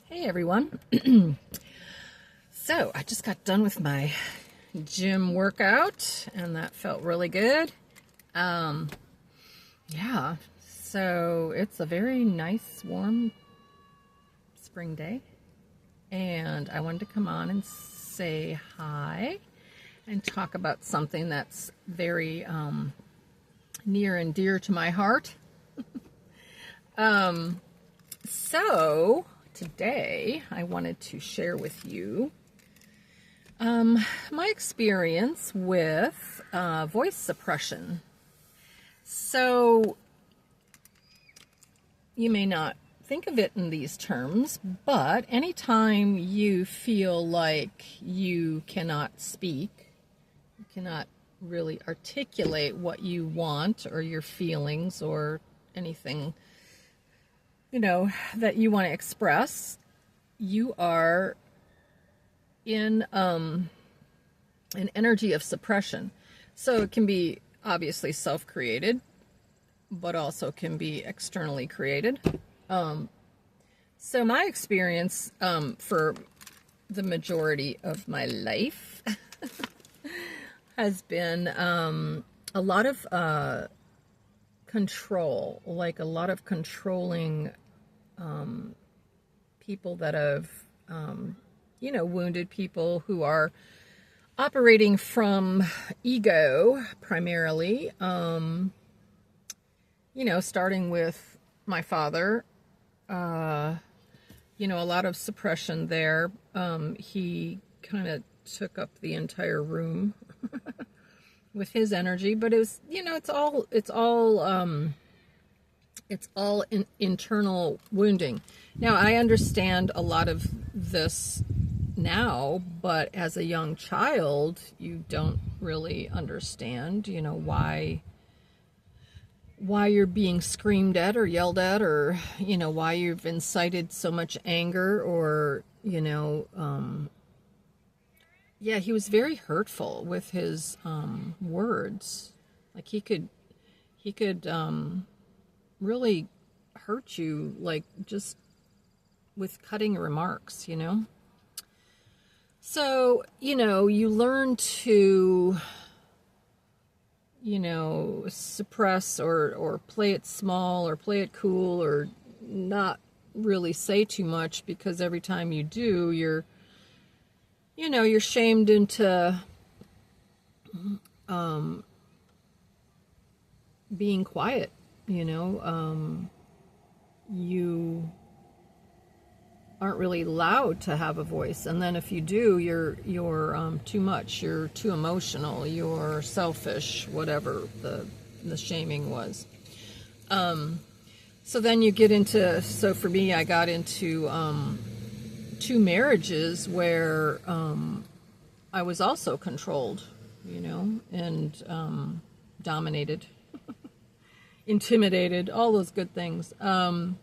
Hey everyone. So I just got done with my gym workout and that felt really good. Um, yeah, so it's a very nice warm spring day and I wanted to come on and say hi and talk about something that's very near and dear to my heart. So today I wanted to share with you my experience with voice suppression. So you may not think of it in these terms, but anytime you feel like you cannot speak, you cannot really articulate what you want or your feelings or anything that you want to express, you are in an energy of suppression. So it can be obviously self-created, but also can be externally created. So my experience for the majority of my life has been a lot of control, like a lot of controlling people that have, wounded people who are operating from ego primarily, starting with my father, a lot of suppression there. He kind of took up the entire room with his energy, but it was, it's all internal wounding. Now, I understand a lot of this now, but as a young child, you don't really understand, why you're being screamed at or yelled at, or, why you've incited so much anger, or, yeah, he was very hurtful with his words. Like he could really hurt you, like just with cutting remarks, So, you learn to, suppress or play it small or play it cool or not really say too much, because every time you do, you're shamed into being quiet. You aren't really allowed to have a voice, and then if you do, you're too much. You're too emotional. You're selfish. Whatever the shaming was. So then you get into. So for me, I got into two marriages where I was also controlled, and dominated. Intimidated, all those good things. And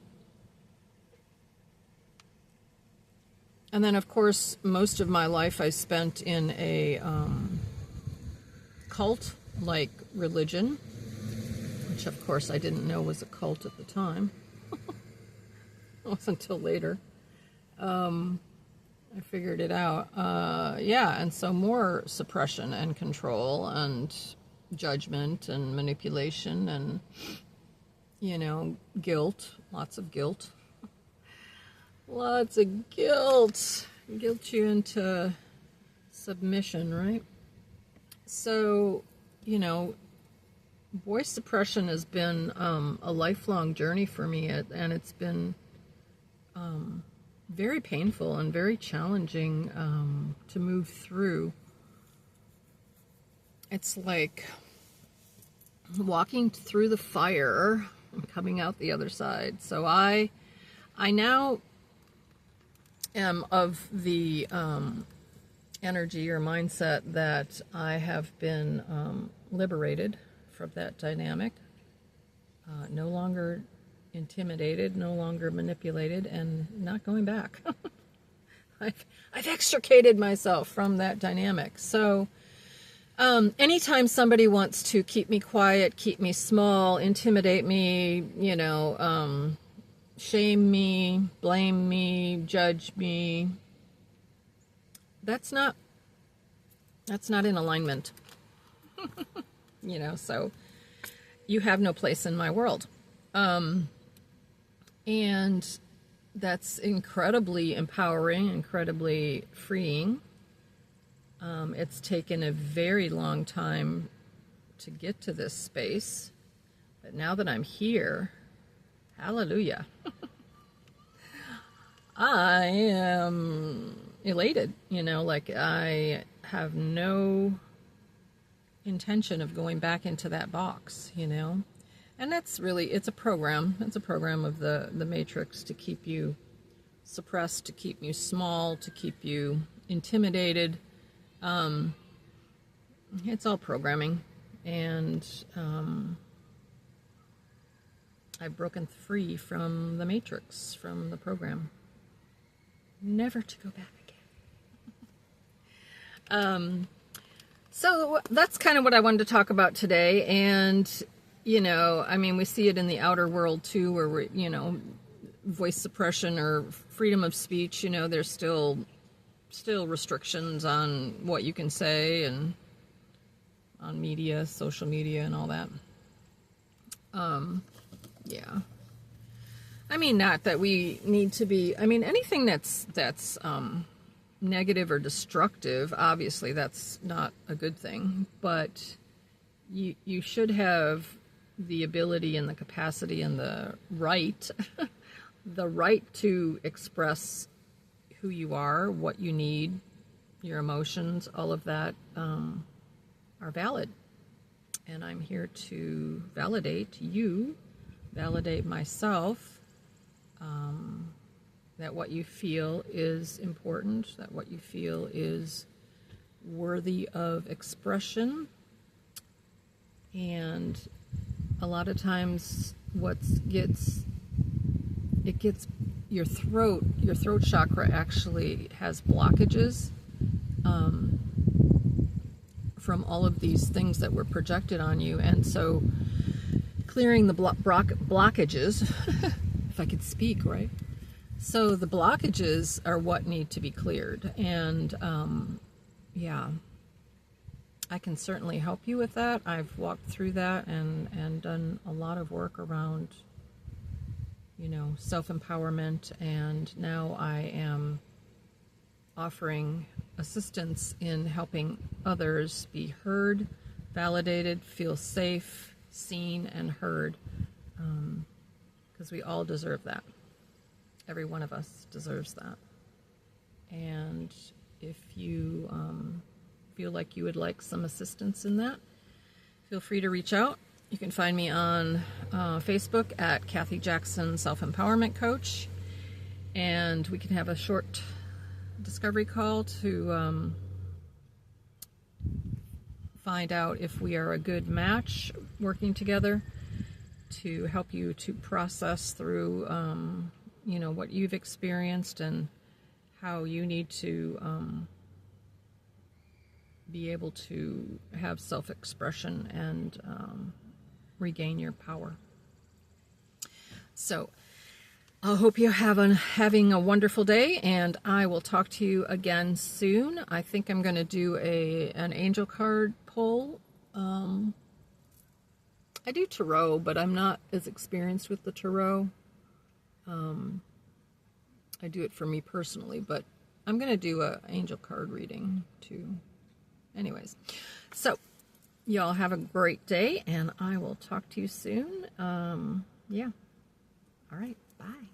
then, of course, most of my life I spent in a cult-like religion, which, of course, I didn't know was a cult at the time. It wasn't until later. I figured it out. And so more suppression and control and judgment and manipulation and guilt, lots of guilt you into submission, right? So voice suppression has been a lifelong journey for me, and it's been very painful and very challenging to move through. It's like walking through the fire and coming out the other side. So I now am of the energy or mindset that I have been liberated from that dynamic, no longer intimidated, no longer manipulated, and not going back. I've extricated myself from that dynamic. So anytime somebody wants to keep me quiet, keep me small, intimidate me, shame me, blame me, judge me. That's not in alignment. So you have no place in my world. And that's incredibly empowering, incredibly freeing. It's taken a very long time to get to this space, but now that I'm here, hallelujah, I am elated, like I have no intention of going back into that box, and that's really, it's a program of the Matrix to keep you suppressed, to keep you small, to keep you intimidated. It's all programming, and I've broken free from the Matrix, from the program, never to go back again. So that's kind of what I wanted to talk about today. And, we see it in the outer world too, where we're, voice suppression or freedom of speech, there's still restrictions on what you can say and on media, social media and all that. Yeah. Not that we need to be, anything that's negative or destructive, obviously that's not a good thing, but you should have the ability and the capacity and the right to express who you are, what you need, your emotions, all of that are valid. And I'm here to validate you, validate myself, that what you feel is important, that what you feel is worthy of expression. And a lot of times it gets your throat chakra actually has blockages from all of these things that were projected on you. And so clearing the blockages, if I could speak, right? So the blockages are what need to be cleared. And yeah, I can certainly help you with that. I've walked through that and done a lot of work around, self-empowerment. And now I am offering assistance in helping others be heard, validated, feel safe, seen, and heard. Because we all deserve that. Every one of us deserves that. And if you feel like you would like some assistance in that, feel free to reach out. You can find me on Facebook at Kathy Jackson Self-Empowerment Coach. And we can have a short discovery call to find out if we are a good match working together to help you to process through what you've experienced and how you need to be able to have self-expression and regain your power. So I hope you're having a wonderful day, and I will talk to you again soon. I think I'm going to do an angel card pull. I do tarot, but I'm not as experienced with the tarot. I do it for me personally, but I'm going to do an angel card reading too. Anyways, so y'all have a great day, and I will talk to you soon. Yeah. All right. Bye.